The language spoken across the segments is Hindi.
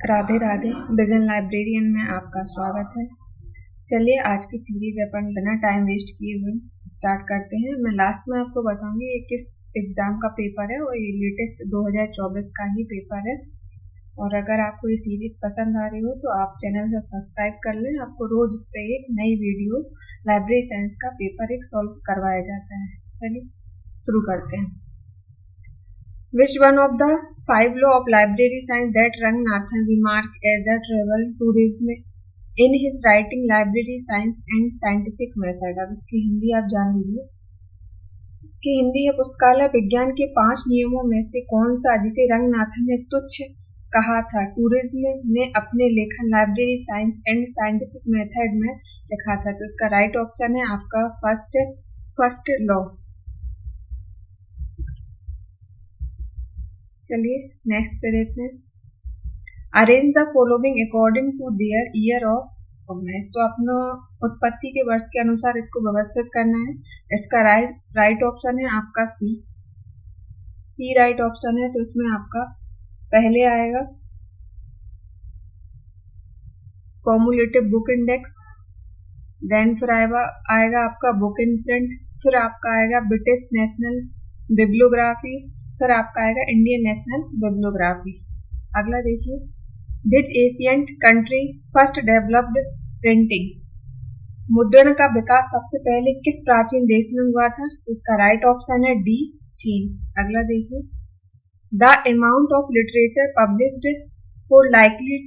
राधे राधे। बिजन लाइब्रेरियन में आपका स्वागत है। चलिए आज की सीरीज अपन बिना टाइम वेस्ट किए हुए स्टार्ट करते हैं। मैं लास्ट में आपको बताऊंगी ये किस एग्जाम का पेपर है और ये लेटेस्ट 2024 का ही पेपर है। और अगर आपको ये सीरीज पसंद आ रही हो तो आप चैनल से सब्सक्राइब कर लें। आपको रोज इस पे एक नई वीडियो लाइब्रेरी साइंस का पेपर एक सॉल्व करवाया जाता है। चलिए शुरू करते हैं। Which one of the 5 law of library science that Ranganathan remarked as a travel tourism in his writing Library Science and Scientific Method? अब इसकी हिंदी आप जान लीजिए। इसकी हिंदी है पुस्तकालय विज्ञान के 5 नियमों में से कौन सा जिसे रंगनाथन ने तुच्छ कहा था। टूरिज्म ने अपने लेखन library science and scientific method में लिखा था। तो इसका राइट ऑप्शन है आपका फर्स्ट लॉ। चलिए नेक्स्ट पे देखते हैं। Arrange the following according to their year of organize. तो अपना उत्पत्ति के वर्ष के अनुसार इसको व्यवस्थित करना है। इसका राइट ऑप्शन है आपका सी राइट ऑप्शन है। तो इसमें आपका पहले आएगा कॉमुलेटिव बुक इंडेक्स, देन फिर आएगा आपका बुक इन प्रिंट, फिर आपका आएगा ब्रिटिश नेशनल बिब्लियोग्राफी, फिर आपका आएगा इंडियन नेशनल बिब्लियोग्राफी। अगला देखिए, which ancient country first developed printing. मुद्रण का विकास सबसे पहले किस प्राचीन देश में हुआ था। इसका राइट ऑप्शन है डी चीन। अगला देखिए, the amount of literature published for likely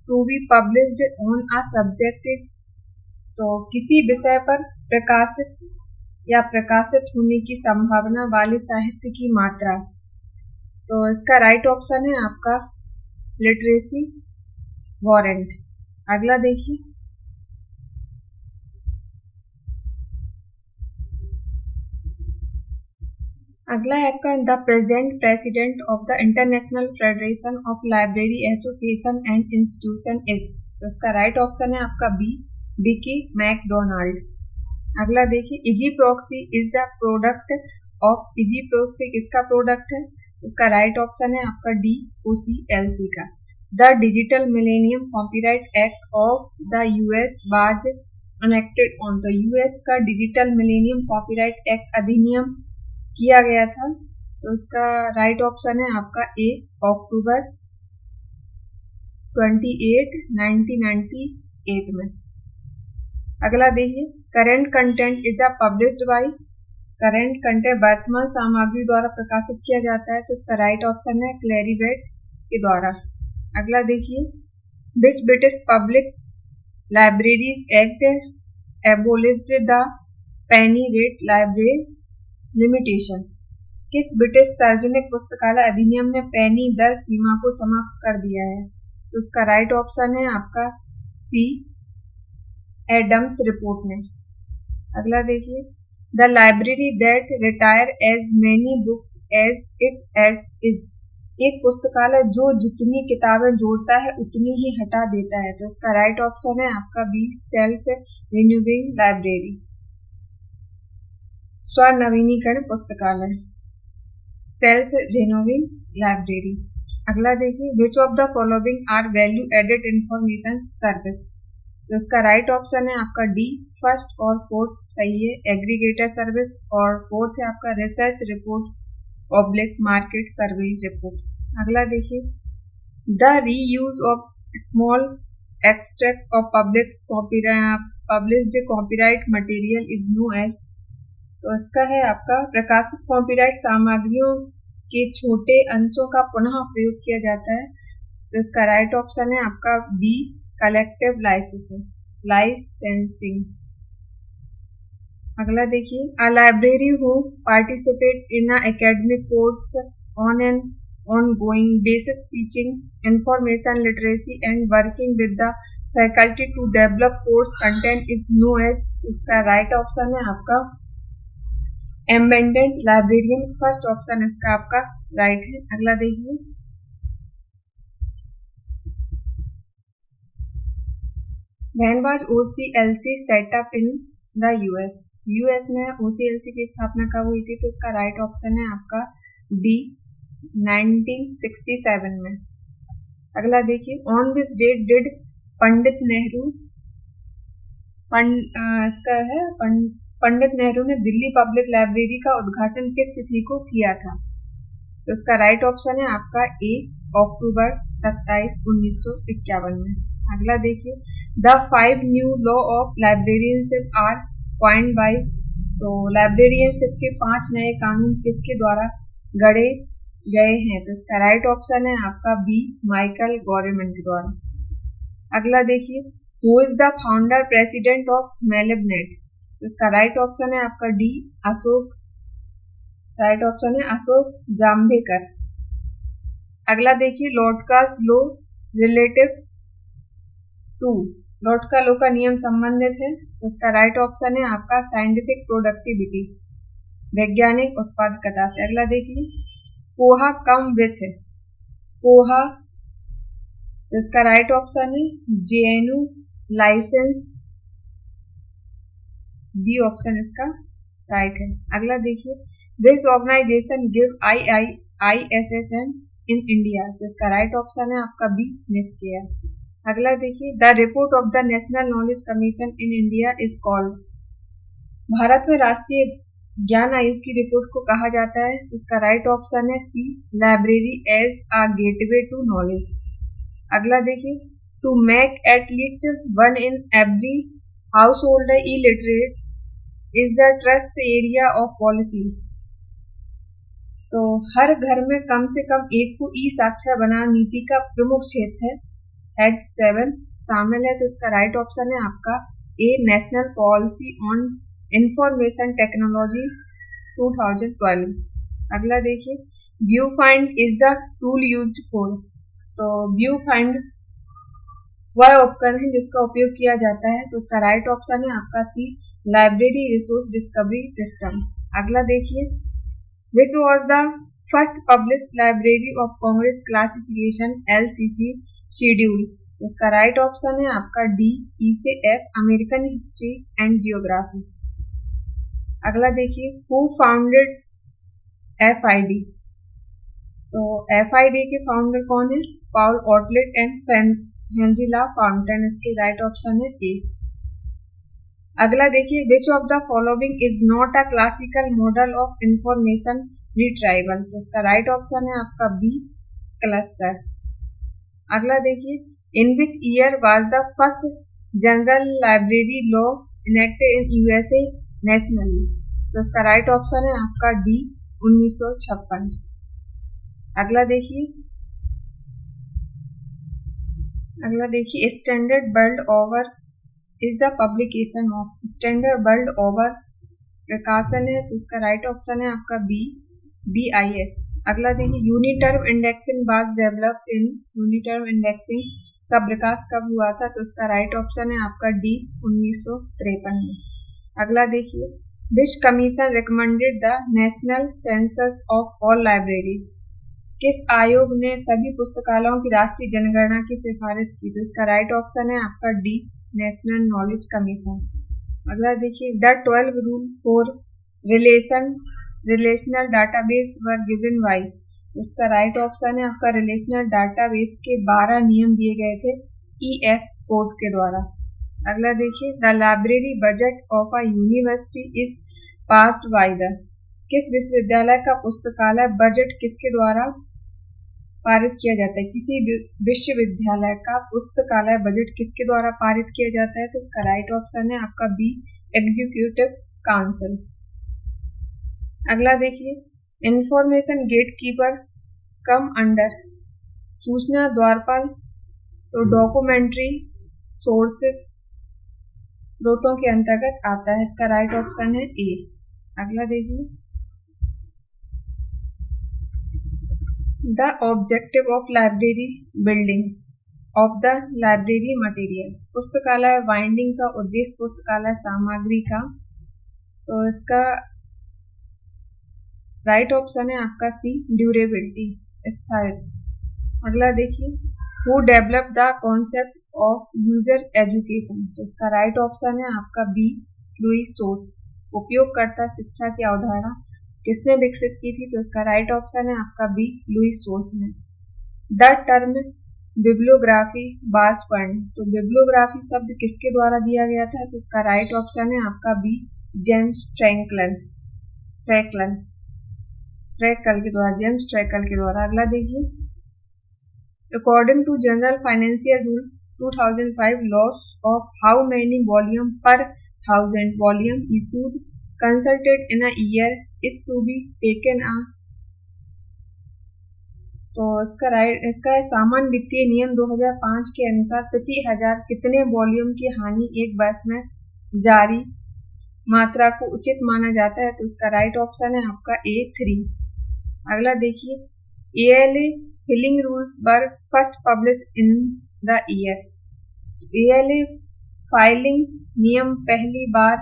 to be published on a subject is. तो किसी विषय पर प्रकाशित होने की संभावना वाले साहित्य की मात्रा। तो इसका राइट ऑप्शन है आपका लिटरेसी वारंट। अगला देखिए, अगला है आपका the present president of the international federation of library association and institution is. तो इसका राइट ऑप्शन है आपका बी विकी मैकडोनाल्ड। अगला देखिए, इजीप्रॉक्सी इज द प्रोडक्ट ऑफ। इजीप्रॉक्सी किसका प्रोडक्ट है। इसका राइट ऑप्शन है आपका डी OCLC का। The digital millennium copyright act of the US was enacted on. तो यूएस का डिजिटल मिलेनियम कॉपीराइट एक्ट अधिनियम किया गया था। तो इसका राइट ऑप्शन है आपका ए अक्टूबर 28, 1998 में। अगला देखिए, current content is a published by. Current content वर्तमान सामग्री द्वारा प्रकाशित किया जाता है। तो इसका राइट ऑप्शन है क्लेरिवेट के द्वारा। अगला देखिए, विच British public libraries act एबोलिश्ड the Penney rate library limitation. किस ब्रिटिश सार्वजनिक पुस्तकालय अधिनियम ने पेनी दर सीमा को समाप्त कर दिया है। तो इसका राइट ऑप्शन है आपका सी एडम्स रिपोर्ट में। अगला देखिए, the library that retire as many books as it is. एक पुस्तकालय जो जितनी किताबें जोड़ता है उतनी ही हटा देता है। तो इसका राइट ऑप्शन है आपका बी सेल्फ रिन्यूइंग लाइब्रेरी। स्वनवीनीकरण पुस्तकालय, सेल्फ रिन्यूइंग लाइब्रेरी। अगला देखिए, which of the following are value added information service. तो इसका राइट ऑप्शन है आपका डी फर्स्ट और फोर्थ सही है, एग्रीगेटर सर्विस, और फोर्थ है आपका research report public market survey report. अगला देखिए, the reuse of small extract of published copyright material is no as. तो इसका है आपका प्रकाशित कॉपीराइट सामग्रियों के छोटे अंशों का पुनः प्रयोग किया जाता है। तो इसका राइट ऑप्शन है आपका बी कलेक्टिव लाइसेंसिंग। अगला देखिए, a library who participate in academic course on an ongoing basis teaching information literacy and working with the faculty to develop course content is known as। इसका राइट ऑप्शन है आपका एम्बेडेड लाइब्रेरियन। फर्स्ट ऑप्शन इसका आपका राइट है। अगला देखिए, when was OCLC set up in the US। US में OCLC की स्थापना कब हुई थी। तो इसका राइट ऑप्शन है आपका डी 1967 में। अगला देखिए, on this date did Pandit Nehru Pandit Nehru ने दिल्ली पब्लिक लाइब्रेरी का उद्घाटन किस तिथि को किया था? तो इसका राइट ऑप्शन है आपका ए, अक्टूबर 27, 1951 में। अगला देखिए, the 5 new law of librarianship are coined by, तो लाइब्रेरियनशिप के 5 नए कानून किसके द्वारा गढ़े गए हैं? तो इसका राइट ऑप्शन है आपका बी, माइकल गॉरेमन के द्वारा। अगला देखिए, who is the founder president of MALIBNET? तो इसका राइट ऑप्शन है आपका डी, अशोक। राइट ऑप्शन है अशोक जाम्भेकर। अगला देखिए, Lotka's law relative to, Lotka law का नियम संबंधित है, तो इसका राइट ऑप्शन है आपका साइंटिफिक प्रोडक्टिविटी, वैज्ञानिक उत्पादकता से। अगला देखिए, पोहा कम विथ, पोहा, तो इसका राइट ऑप्शन है जेएनयू लाइसेंस, बी ऑप्शन इसका राइट है। अगला देखिए, this organization give IISSN in India, तो इसका राइट ऑप्शन है आपका बी, निश्चय। अगला देखिए, the report of the national knowledge commission in India is called, Bharat में राष्ट्रीय ज्ञान आयोग की रिपोर्ट को कहा जाता है, इसका राइट ऑप्शन है C, library as a gateway to knowledge. अगला देखिए, to make at least one in every household illiterate is the thrust area of policy, तो हर घर में कम से कम एक को ई साक्षर बनाना नीति का प्रमुख क्षेत्र है, हेड 7 शामिल है, तो इसका राइट ऑप्शन है आपका A, national policy on information technology 2012। अगला देखिए, view find is the tool used for, तो व्यू फाइंड वह उपकरण है जिसका उपयोग किया जाता है, तो इसका राइट ऑप्शन है आपका C, library resource discovery system. अगला देखिए, which was the first published library of Congress classification LCC schedule, इसका राइट ऑप्शन है आपका डी, ई से F, American history and geography. अगला देखिए, हु फाउंडेड FID, तो FID के फाउंडर कौन है? Paul Otlet and Henri La Fontaine, इसके राइट ऑप्शन है ए। अगला देखिए, which of the following is not a classical model of information retrieval, तो इसका राइट ऑप्शन है आपका बी, क्लस्टर। अगला देखिए, in which year was the first general library law enacted in USA nationally, तो इसका राइट ऑप्शन है आपका डी, 1956। अगला देखिए, standard world over is the publication of, standard world over प्रकाशन है, तो इसका राइट ऑप्शन है आपका बी, BIS। अगला देखिए, uniterm indexing was developed in, uniterm indexing का विकास कब हुआ था, तो इसका राइट ऑप्शन है आपका डी, 1953 में। अगला देखिए, which commission recommended the national census of all libraries, किस आयोग ने सभी पुस्तकालयों की राष्ट्रीय जनगणना की सिफारिश की, तो इसका राइट ऑप्शन है आपका डी, नेशनल नॉलेज कमीशन। अगला देखिए, the 12 rule for relational database were given by, इसका राइट ऑप्शन है आपका रिलेशनल डाटाबेस के 12 नियम दिए गए थे EF कोड के द्वारा। अगला देखिए, the library budget of a university is passed by the, किस विश्वविद्यालय का पुस्तकालय बजट किसके द्वारा पारित किया जाता है, किसी विश्वविद्यालय का पुस्तकालय बजट किसके द्वारा पारित किया जाता है, तो इसका राइट ऑप्शन है आपका बी, एग्जीक्यूटिव काउंसिल। अगला देखिए, इंफॉर्मेशन गेटकीपर कम अंडर, सूचना द्वारपाल, तो डॉक्यूमेंट्री सोर्सेस, स्रोतों के अंतर्गत आता है, इसका राइट ऑप्शन है ए। अगला देखिए, the objective of library building of the library material, पुस्तकालय बाइंडिंग का उद्देश्य पुस्तकालय सामग्री का, तो इसका राइट ऑप्शन है आपका सी, ड्यूरेबिलिटी, स्थायित्व। अगला देखिए, who develop the concept of user education, तो इसका राइट ऑप्शन है आपका बी, लुईस सोर्स, उपयोगकर्ता शिक्षा की अवधारणा किसने विकसित की थी, तो इसका राइट ऑप्शन है आपका बी, लुईस सोर्स ने। द टर्म बिब्लियोग्राफी, बास फंड। तो बिब्लियोग्राफी शब्द किसके द्वारा दिया गया था? तो इसका राइट ऑप्शन है आपका बी, जेम्स ट्रैंकल के द्वारा, जेम्स ट्रैंकल के द्वारा। अगला देखिए, according to general financial rule 2005, loss of how many volume per 1000 volume issued consulted in a year is to be taken a. तो इसका सामान्य वित्तीय नियम 2005 के अनुसार प्रति 1000 कितने वॉल्यूम की हानि एक वर्ष में जारी मात्रा को उचित माना जाता है? तो इसका राइट ऑप्शन है आपका ए 3। अगला देखिए, ALA filing rules were first publish in the year. ALA filing नियम पहली बार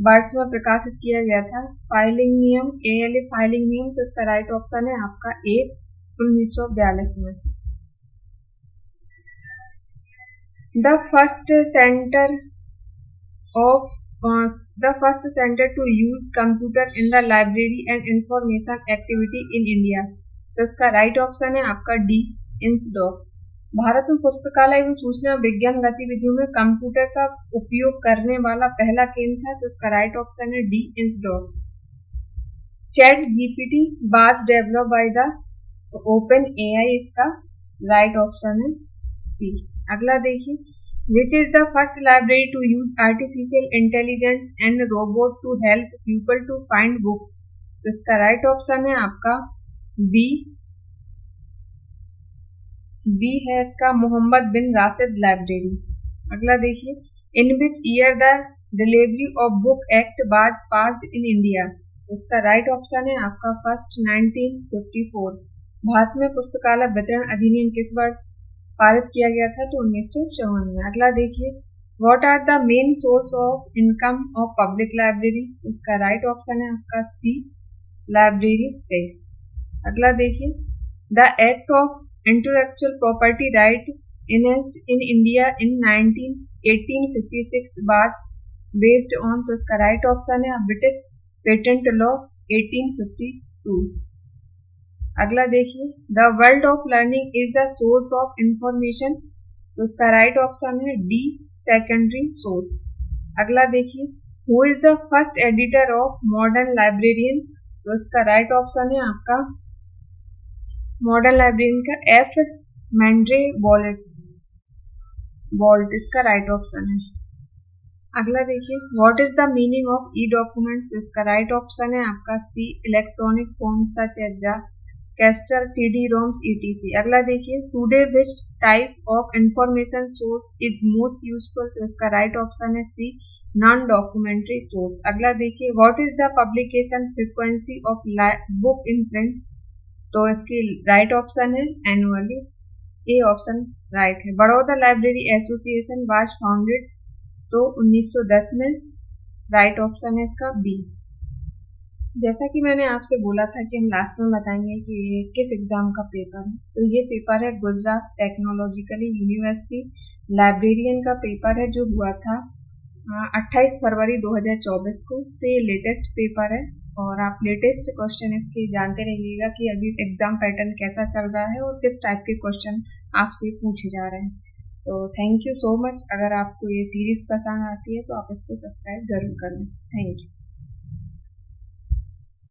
वर्ष में प्रकाशित किया गया था। फाइलिंग नियम, ALA फाइलिंग नियम। तो इसका राइट ऑप्शन है आपका ए 1942 में। The first centre to use computer in the library and information activity in India. तो इसका राइट ऑप्शन है आपका डी, इंसडॉक। भारत में पुस्तकालय एवं सूचना विज्ञान गतिविधियों में कंप्यूटर का उपयोग करने वाला पहला केंद्र था। तो इसका राइट ऑप्शन है D, INSDOC. Chat GPT was developed by the open AI, इसका राइट ऑप्शन है सी। अगला देखिए, which is the first library to use artificial intelligence and robot to help people to find books. तो इसका राइट ऑप्शन है आपका बी है इसका मोहम्मद बिन राशिद लाइब्रेरी। अगला देखिए, in which year the delivery of book act was passed in India. इसका राइट ऑप्शन है आपका फर्स्ट 1954। भारत में पुस्तकालय वितरण अधिनियम किस वर्ष पारित किया गया था? तो 1954 में। अगला देखिए, what are the main source of income of public library. इसका राइट ऑप्शन है आपका सी, लाइब्रेरी टैक्स। अगला देखिए, the act of intellectual property right enacted in India in 1856 was based on. तो इसका राइट ऑप्शन है ब्रिटिश पेटेंट लॉ 1852। अगला देखिए, the world of learning is the source of information. तो इसका राइट ऑप्शन है डी, सेकेंडरी सोर्स। अगला देखिए, who is the first editor of modern librarian. तो इसका राइट ऑप्शन है आपका मॉडर्न लाइब्रेरियन का एफ मैंड्रे बोल्ट, इसका राइट ऑप्शन है। अगला देखिए, what is the meaning of e document. तो इसका राइट ऑप्शन है आपका C, electronic form such as the caster, CD-ROMs, etc। अगला देखिए, today which type of information source is most useful. तो इसका राइट ऑप्शन है सी, नॉन डॉक्यूमेंट्री सोर्स। अगला देखिए, what is the publication frequency of book in print. तो इसकी राइट ऑप्शन है एनुअली, ए ऑप्शन राइट है। Baroda library association was founded. तो 1910 में, राइट ऑप्शन है इसका बी। जैसा कि मैंने आपसे बोला था कि हम लास्ट में बताएंगे कि ये किस एग्जाम का पेपर है। तो ये पेपर है गुजरात टेक्नोलॉजिकल यूनिवर्सिटी लाइब्रेरियन का पेपर है, जो हुआ था 28 फरवरी 2024 को। तो ये लेटेस्ट पेपर है और आप लेटेस्ट क्वेश्चन इसके जानते रहिएगा कि अभी एग्जाम पैटर्न कैसा चल रहा है और किस टाइप के क्वेश्चन आपसे पूछे जा रहे हैं। तो थैंक यू सो मच। अगर आपको ये सीरीज पसंद आती है तो आप इसको सब्सक्राइब जरूर करें। Thank you.